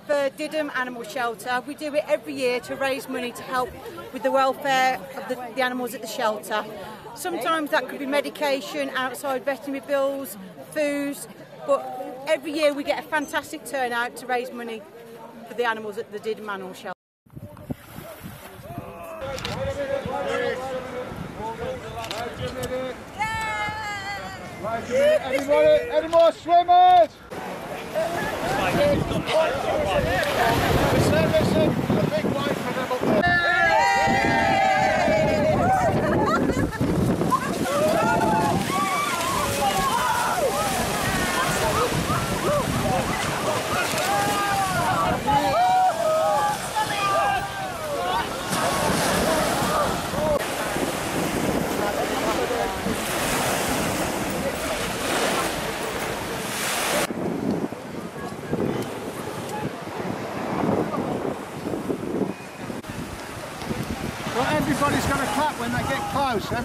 For Diddim Animal Shelter, we do it every year to raise money to help with the welfare of the animals at the shelter. Sometimes that could be medication, outside veterinary bills, food, but every year we get a fantastic turnout to raise money for the animals at the Diddim Animal Shelter. Anybody, any more swimmers? Listen, a big wave for them up everybody's going to clap when they get close. Eh?